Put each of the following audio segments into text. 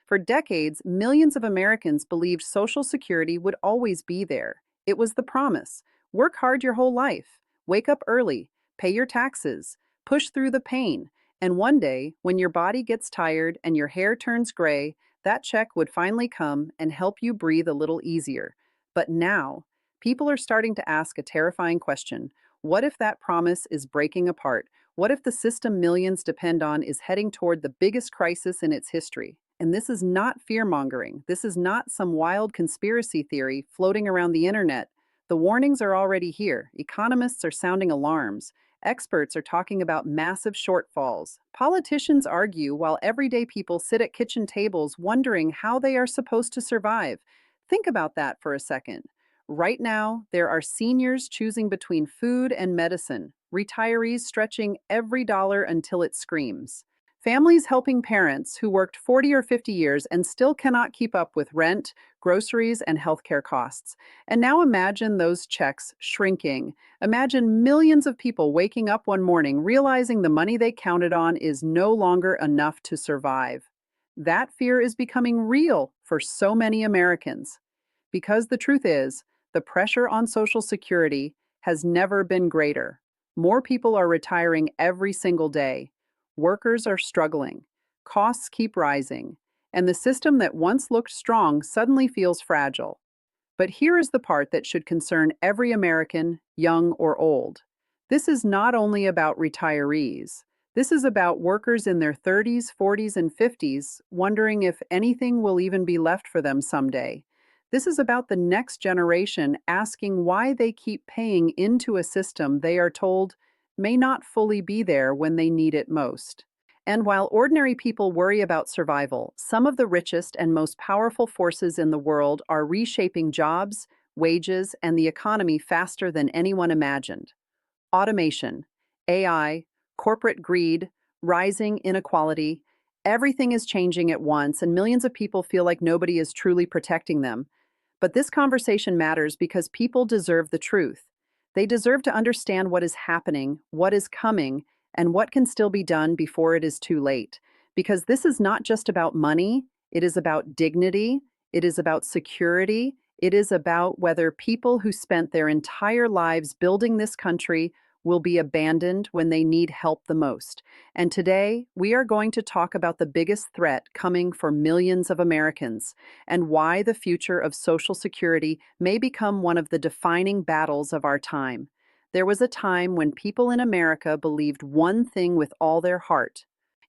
For decades, millions of Americans believed Social Security would always be there. It was the promise: work hard your whole life, wake up early, pay your taxes, push through the pain, and one day, when your body gets tired and your hair turns gray, that check would finally come and help you breathe a little easier. But now, people are starting to ask a terrifying question. What if that promise is breaking apart? What if the system millions depend on is heading toward the biggest crisis in its history? And this is not fear-mongering. This is not some wild conspiracy theory floating around the internet. The warnings are already here. Economists are sounding alarms. Experts are talking about massive shortfalls. Politicians argue while everyday people sit at kitchen tables wondering how they are supposed to survive. Think about that for a second. Right now, there are seniors choosing between food and medicine, retirees stretching every dollar until it screams, families helping parents who worked 40 or 50 years and still cannot keep up with rent, groceries, and healthcare costs. And now imagine those checks shrinking. Imagine millions of people waking up one morning realizing the money they counted on is no longer enough to survive. That fear is becoming real for so many Americans. Because the truth is, the pressure on Social Security has never been greater. More people are retiring every single day. Workers are struggling. Costs keep rising. And the system that once looked strong suddenly feels fragile. But here is the part that should concern every American, young or old. This is not only about retirees. This is about workers in their 30s, 40s, and 50s wondering if anything will even be left for them someday. This is about the next generation asking why they keep paying into a system they are told may not fully be there when they need it most. And while ordinary people worry about survival, some of the richest and most powerful forces in the world are reshaping jobs, wages, and the economy faster than anyone imagined. Automation, AI, corporate greed, rising inequality, everything is changing at once, and millions of people feel like nobody is truly protecting them. But this conversation matters because people deserve the truth. They deserve to understand what is happening, what is coming, and what can still be done before it is too late. Because this is not just about money, it is about dignity, it is about security, it is about whether people who spent their entire lives building this country will be abandoned when they need help the most. And today, we are going to talk about the biggest threat coming for millions of Americans and why the future of Social Security may become one of the defining battles of our time. There was a time when people in America believed one thing with all their heart.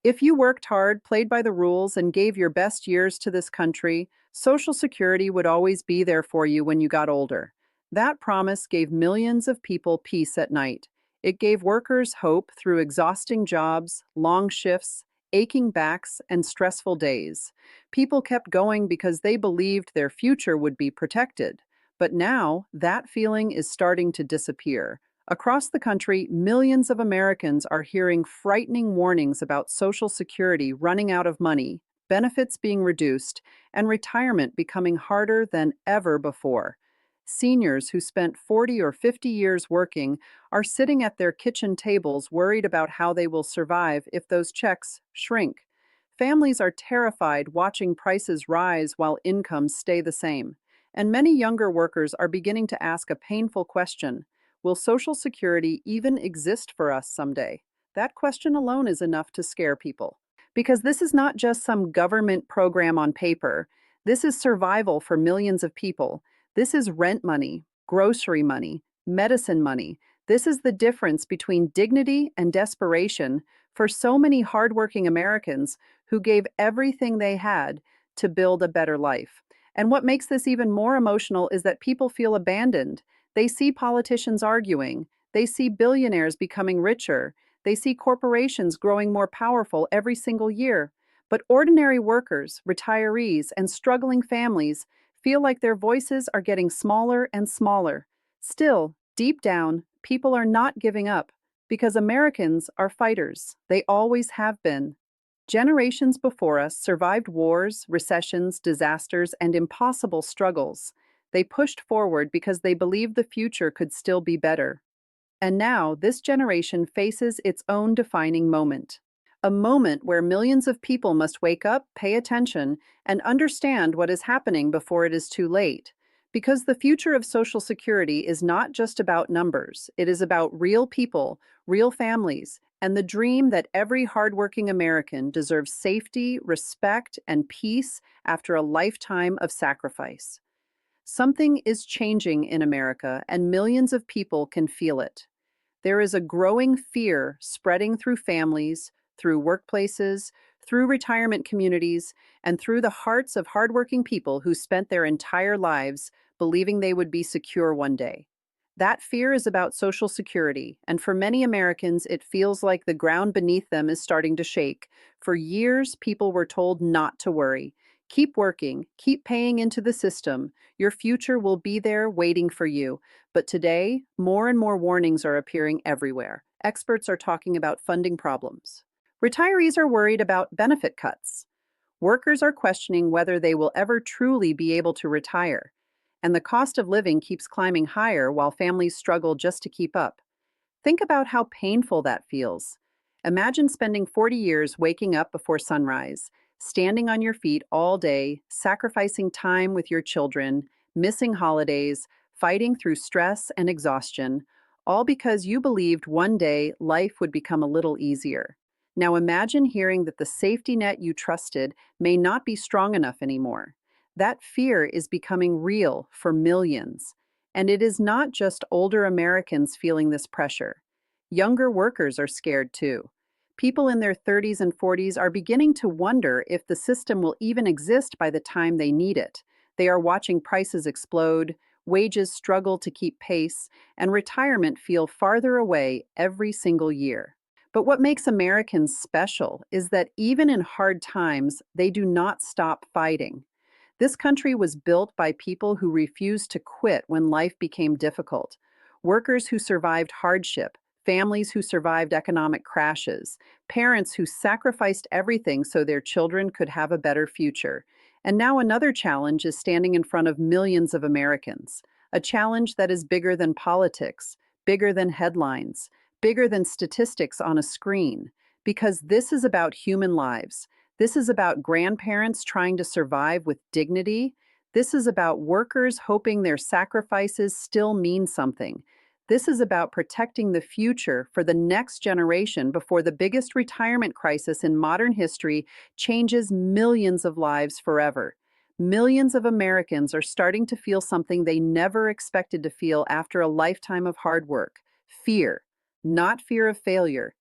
If you worked hard, played by the rules, and gave your best years to this country, Social Security would always be there for you when you got older. That promise gave millions of people peace at night. It gave workers hope through exhausting jobs, long shifts, aching backs, and stressful days. People kept going because they believed their future would be protected. But now, that feeling is starting to disappear. Across the country, millions of Americans are hearing frightening warnings about Social Security running out of money, benefits being reduced, and retirement becoming harder than ever before. Seniors who spent 40 or 50 years working are sitting at their kitchen tables worried about how they will survive if those checks shrink. Families are terrified watching prices rise while incomes stay the same. And many younger workers are beginning to ask a painful question: will Social Security even exist for us someday? That question alone is enough to scare people. Because this is not just some government program on paper. This is survival for millions of people. This is rent money, grocery money, medicine money. This is the difference between dignity and desperation for so many hardworking Americans who gave everything they had to build a better life. And what makes this even more emotional is that people feel abandoned. They see politicians arguing. They see billionaires becoming richer. They see corporations growing more powerful every single year. But ordinary workers, retirees, and struggling families feel like their voices are getting smaller and smaller. Still, deep down, people are not giving up because Americans are fighters. They always have been. Generations before us survived wars, recessions, disasters, and impossible struggles. They pushed forward because they believed the future could still be better. And now, this generation faces its own defining moment. a moment where millions of people must wake up, pay attention, and understand what is happening before it is too late. Because the future of Social Security is not just about numbers, it is about real people, real families, and the dream that every hardworking American deserves safety, respect, and peace after a lifetime of sacrifice. Something is changing in America, and millions of people can feel it. There is a growing fear spreading through families, through workplaces, through retirement communities, and through the hearts of hardworking people who spent their entire lives believing they would be secure one day. That fear is about Social Security, and for many Americans, it feels like the ground beneath them is starting to shake. For years, people were told not to worry. Keep working, keep paying into the system. Your future will be there waiting for you. But today, more and more warnings are appearing everywhere. Experts are talking about funding problems. Retirees are worried about benefit cuts. Workers are questioning whether they will ever truly be able to retire. And the cost of living keeps climbing higher while families struggle just to keep up. Think about how painful that feels. Imagine spending 40 years waking up before sunrise, standing on your feet all day, sacrificing time with your children, missing holidays, fighting through stress and exhaustion, all because you believed one day life would become a little easier. Now imagine hearing that the safety net you trusted may not be strong enough anymore. That fear is becoming real for millions. And it is not just older Americans feeling this pressure. Younger workers are scared too. People in their 30s and 40s are beginning to wonder if the system will even exist by the time they need it. They are watching prices explode, wages struggle to keep pace, and retirement feel farther away every single year. But what makes Americans special is that even in hard times, they do not stop fighting. This country was built by people who refused to quit when life became difficult. Workers who survived hardship, families who survived economic crashes, parents who sacrificed everything so their children could have a better future. And now another challenge is standing in front of millions of Americans, a challenge that is bigger than politics, bigger than headlines, bigger than statistics on a screen, because this is about human lives. This is about grandparents trying to survive with dignity. This is about workers hoping their sacrifices still mean something. This is about protecting the future for the next generation before the biggest retirement crisis in modern history changes millions of lives forever. Millions of Americans are starting to feel something they never expected to feel after a lifetime of hard work: fear. Not fear of failure,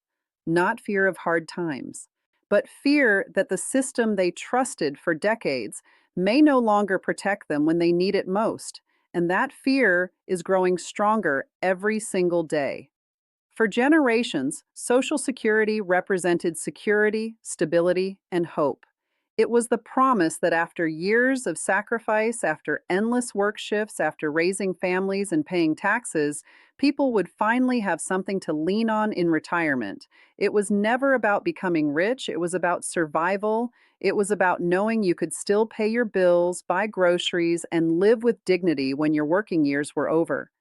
not fear of hard times, but fear that the system they trusted for decades may no longer protect them when they need it most. And that fear is growing stronger every single day. For generations, Social Security represented security, stability, and hope. It was the promise that after years of sacrifice, after endless work shifts, after raising families and paying taxes, people would finally have something to lean on in retirement. It was never about becoming rich, it was about survival. It was about knowing you could still pay your bills, buy groceries, and live with dignity when your working years were over.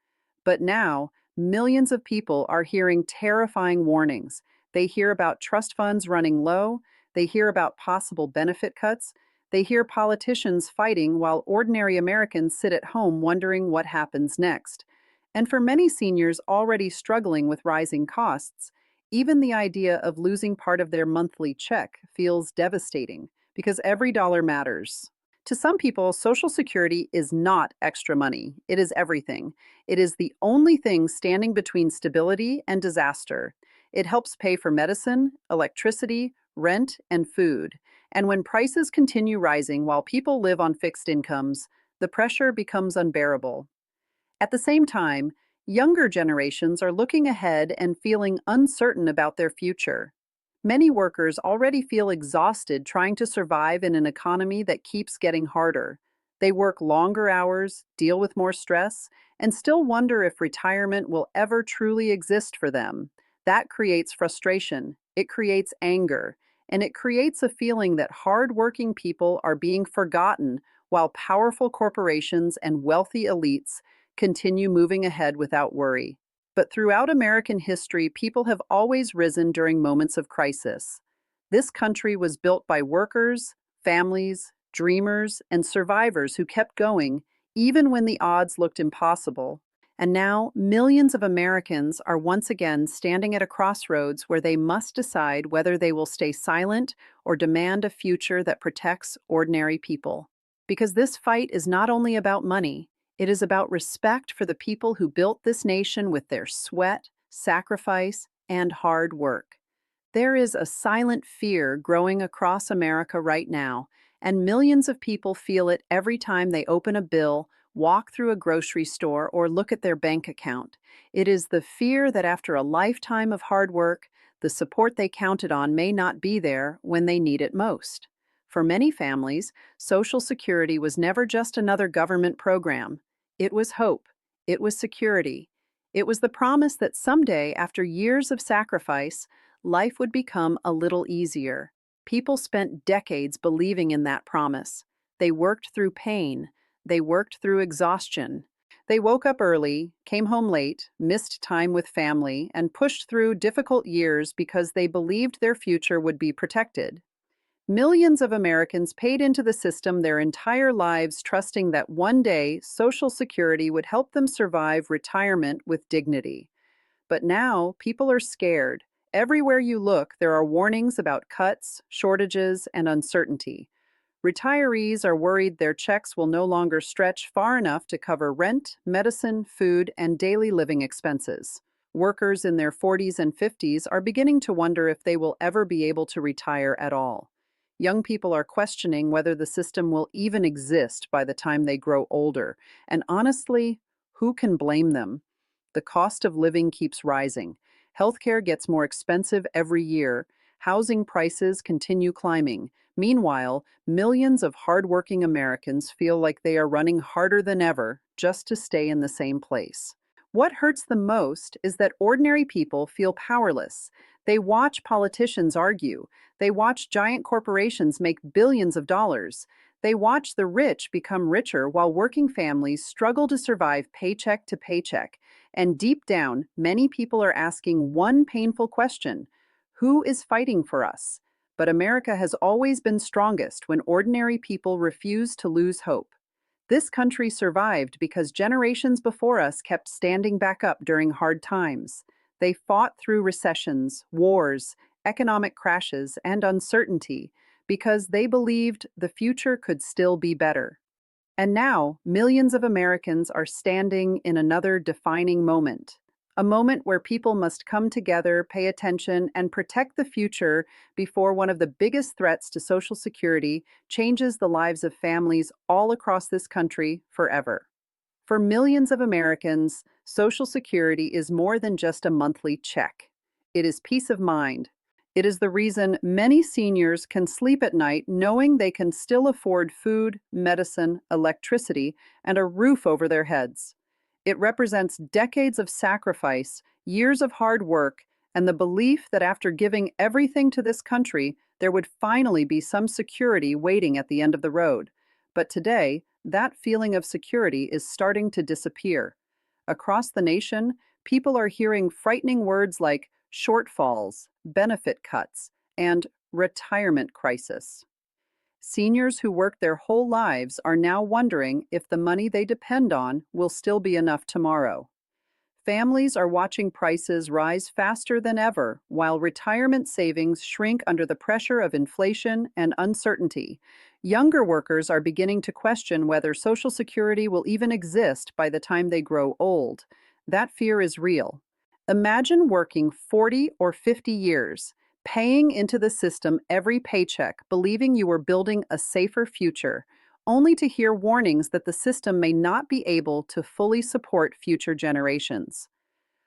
But now, millions of people are hearing terrifying warnings. They hear about trust funds running low, they hear about possible benefit cuts, they hear politicians fighting while ordinary Americans sit at home wondering what happens next. And for many seniors already struggling with rising costs, even the idea of losing part of their monthly check feels devastating because every dollar matters. To some people, Social Security is not extra money. It is everything. It is the only thing standing between stability and disaster. It helps pay for medicine, electricity, rent, and food. And when prices continue rising while people live on fixed incomes, the pressure becomes unbearable. At the same time, younger generations are looking ahead and feeling uncertain about their future. Many workers already feel exhausted trying to survive in an economy that keeps getting harder. They work longer hours, deal with more stress, and still wonder if retirement will ever truly exist for them. That creates frustration, it creates anger, and it creates a feeling that hardworking people are being forgotten while powerful corporations and wealthy elites continue moving ahead without worry. But throughout American history, people have always risen during moments of crisis. This country was built by workers, families, dreamers, and survivors who kept going even when the odds looked impossible. And now, millions of Americans are once again standing at a crossroads where they must decide whether they will stay silent or demand a future that protects ordinary people. Because this fight is not only about money, it is about respect for the people who built this nation with their sweat, sacrifice, and hard work. There is a silent fear growing across America right now, and millions of people feel it every time they open a bill, walk through a grocery store, or look at their bank account. It is the fear that after a lifetime of hard work, the support they counted on may not be there when they need it most. For many families, Social Security was never just another government program. It was hope. It was security. It was the promise that someday, after years of sacrifice, life would become a little easier. People spent decades believing in that promise. They worked through pain. They worked through exhaustion. They woke up early, came home late, missed time with family, and pushed through difficult years because they believed their future would be protected. Millions of Americans paid into the system their entire lives, trusting that one day Social Security would help them survive retirement with dignity. But now people are scared. Everywhere you look, there are warnings about cuts, shortages, and uncertainty. Retirees are worried their checks will no longer stretch far enough to cover rent, medicine, food, and daily living expenses. Workers in their 40s and 50s are beginning to wonder if they will ever be able to retire at all. Young people are questioning whether the system will even exist by the time they grow older. And honestly, who can blame them? The cost of living keeps rising. Healthcare gets more expensive every year. Housing prices continue climbing. Meanwhile, millions of hardworking Americans feel like they are running harder than ever just to stay in the same place. What hurts them most is that ordinary people feel powerless. They watch politicians argue. They watch giant corporations make billions of dollars. They watch the rich become richer while working families struggle to survive paycheck to paycheck. And deep down, many people are asking one painful question: who is fighting for us? But America has always been strongest when ordinary people refuse to lose hope. This country survived because generations before us kept standing back up during hard times. They fought through recessions, wars, economic crashes, and uncertainty because they believed the future could still be better. And now, millions of Americans are standing in another defining moment. A moment where people must come together, pay attention, and protect the future before one of the biggest threats to Social Security changes the lives of families all across this country forever. For millions of Americans, Social Security is more than just a monthly check. It is peace of mind. It is the reason many seniors can sleep at night knowing they can still afford food, medicine, electricity, and a roof over their heads. It represents decades of sacrifice, years of hard work, and the belief that after giving everything to this country, there would finally be some security waiting at the end of the road. But today, that feeling of security is starting to disappear. Across the nation, people are hearing frightening words like shortfalls, benefit cuts, and retirement crisis. Seniors who worked their whole lives are now wondering if the money they depend on will still be enough tomorrow. Families are watching prices rise faster than ever, while retirement savings shrink under the pressure of inflation and uncertainty. Younger workers are beginning to question whether Social Security will even exist by the time they grow old. That fear is real. Imagine working 40 or 50 years, paying into the system every paycheck, believing you were building a safer future, only to hear warnings that the system may not be able to fully support future generations.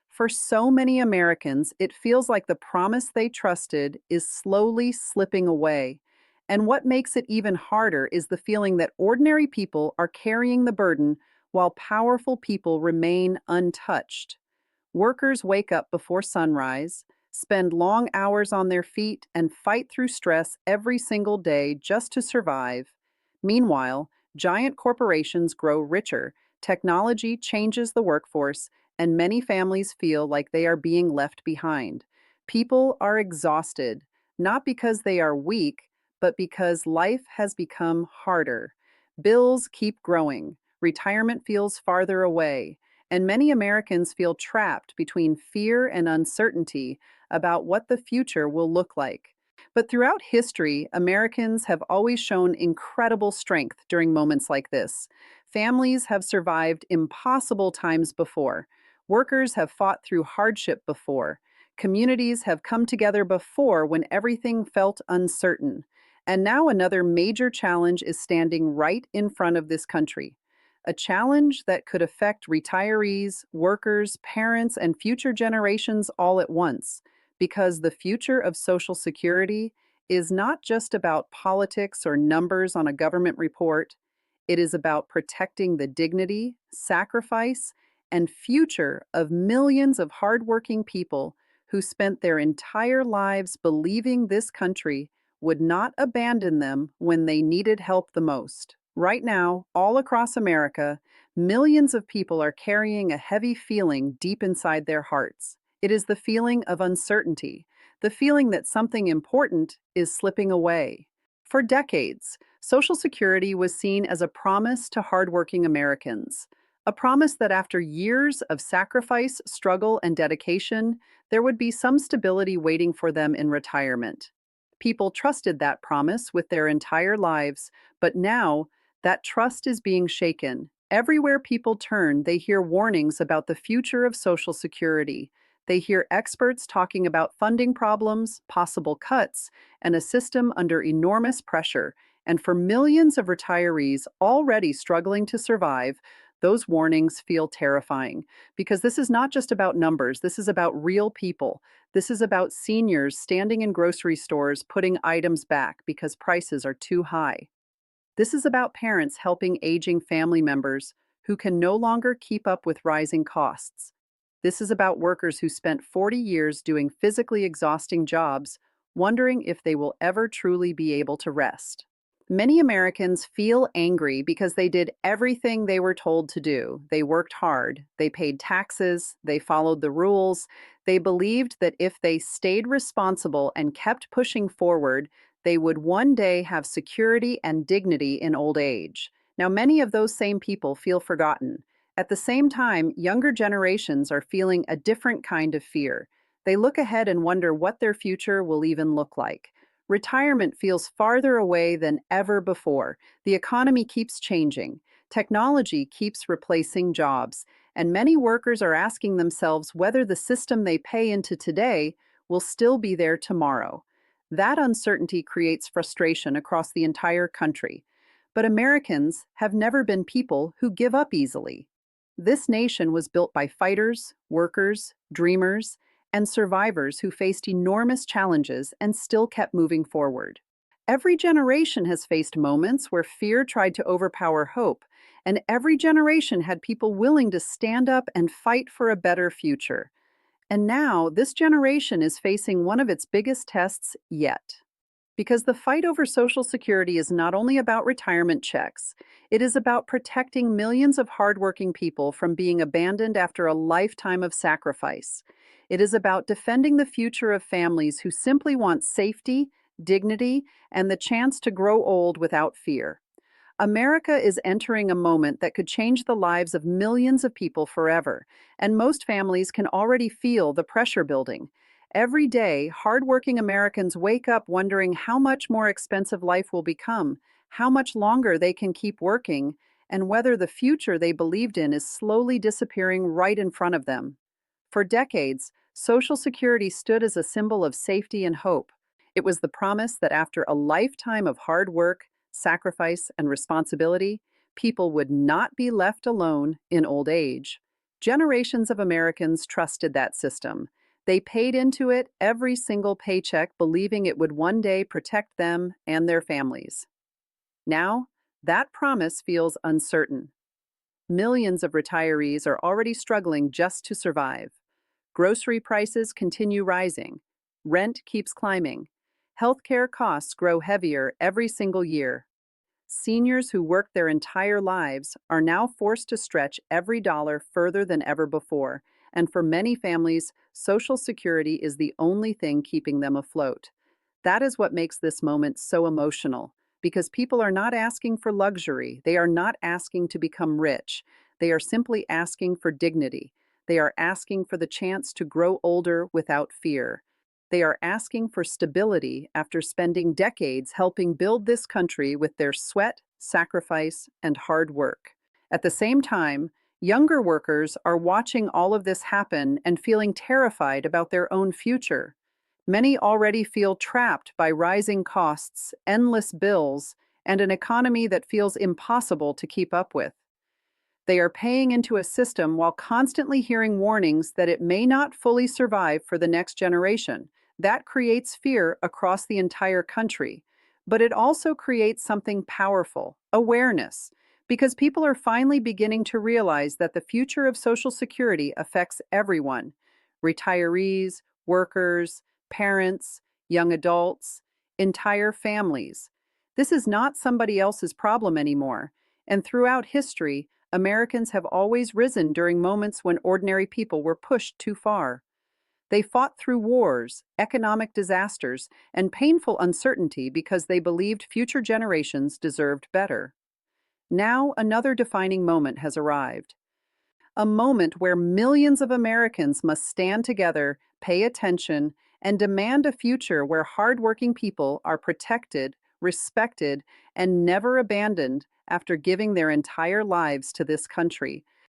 For so many Americans, it feels like the promise they trusted is slowly slipping away. And what makes it even harder is the feeling that ordinary people are carrying the burden while powerful people remain untouched. Workers wake up before sunrise, spend long hours on their feet, and fight through stress every single day just to survive. Meanwhile, giant corporations grow richer, technology changes the workforce, and many families feel like they are being left behind. People are exhausted. not because they are weak, but because life has become harder. Bills keep growing, retirement feels farther away, and many Americans feel trapped between fear and uncertainty about what the future will look like. But throughout history, Americans have always shown incredible strength during moments like this. Families have survived impossible times before. Workers have fought through hardship before. Communities have come together before when everything felt uncertain. And now another major challenge is standing right in front of this country. A challenge that could affect retirees, workers, parents, and future generations all at once. Because the future of Social Security is not just about politics or numbers on a government report. It is about protecting the dignity, sacrifice, and future of millions of hardworking people who spent their entire lives believing this country would not abandon them when they needed help the most. Right now, all across America, millions of people are carrying a heavy feeling deep inside their hearts. It is the feeling of uncertainty, the feeling that something important is slipping away. For decades, Social Security was seen as a promise to hardworking Americans, a promise that after years of sacrifice, struggle, and dedication, there would be some stability waiting for them in retirement. People trusted that promise with their entire lives, but now that trust is being shaken. Everywhere people turn, they hear warnings about the future of Social Security. They hear experts talking about funding problems, possible cuts, and a system under enormous pressure. And for millions of retirees already struggling to survive, those warnings feel terrifying because this is not just about numbers, this is about real people. This is about seniors standing in grocery stores putting items back because prices are too high. This is about parents helping aging family members who can no longer keep up with rising costs. This is about workers who spent 40 years doing physically exhausting jobs, wondering if they will ever truly be able to rest. Many Americans feel angry because they did everything they were told to do. They worked hard, they paid taxes, they followed the rules. They believed that if they stayed responsible and kept pushing forward, they would one day have security and dignity in old age. Now, many of those same people feel forgotten. At the same time, younger generations are feeling a different kind of fear. They look ahead and wonder what their future will even look like. Retirement feels farther away than ever before. The economy keeps changing. Technology keeps replacing jobs. And many workers are asking themselves whether the system they pay into today will still be there tomorrow. That uncertainty creates frustration across the entire country. But Americans have never been people who give up easily. This nation was built by fighters, workers, dreamers, and survivors who faced enormous challenges and still kept moving forward. Every generation has faced moments where fear tried to overpower hope, and every generation had people willing to stand up and fight for a better future. And now, this generation is facing one of its biggest tests yet. Because the fight over Social Security is not only about retirement checks, it is about protecting millions of hardworking people from being abandoned after a lifetime of sacrifice. It is about defending the future of families who simply want safety, dignity, and the chance to grow old without fear. America is entering a moment that could change the lives of millions of people forever, and most families can already feel the pressure building. Every day, hardworking Americans wake up wondering how much more expensive life will become, how much longer they can keep working, and whether the future they believed in is slowly disappearing right in front of them. For decades, Social Security stood as a symbol of safety and hope. It was the promise that after a lifetime of hard work, sacrifice, and responsibility, people would not be left alone in old age. Generations of Americans trusted that system. They paid into it every single paycheck, believing it would one day protect them and their families. Now, that promise feels uncertain. Millions of retirees are already struggling just to survive. Grocery prices continue rising. Rent keeps climbing. Healthcare costs grow heavier every single year. Seniors who worked their entire lives are now forced to stretch every dollar further than ever before, and for many families, Social Security is the only thing keeping them afloat. That is what makes this moment so emotional, because people are not asking for luxury. They are not asking to become rich. They are simply asking for dignity. They are asking for the chance to grow older without fear. They are asking for stability after spending decades helping build this country with their sweat, sacrifice, and hard work. At the same time, younger workers are watching all of this happen and feeling terrified about their own future. Many already feel trapped by rising costs, endless bills, and an economy that feels impossible to keep up with. They are paying into a system while constantly hearing warnings that it may not fully survive for the next generation. That creates fear across the entire country. But it also creates something powerful, awareness, because people are finally beginning to realize that the future of Social Security affects everyone: retirees, workers, parents, young adults, entire families. This is not somebody else's problem anymore. And throughout history, Americans have always risen during moments when ordinary people were pushed too far. They fought through wars, economic disasters, and painful uncertainty because they believed future generations deserved better. Now, another defining moment has arrived. A moment where millions of Americans must stand together, pay attention, and demand a future where hardworking people are protected, respected, and never abandoned after giving their entire lives to this country.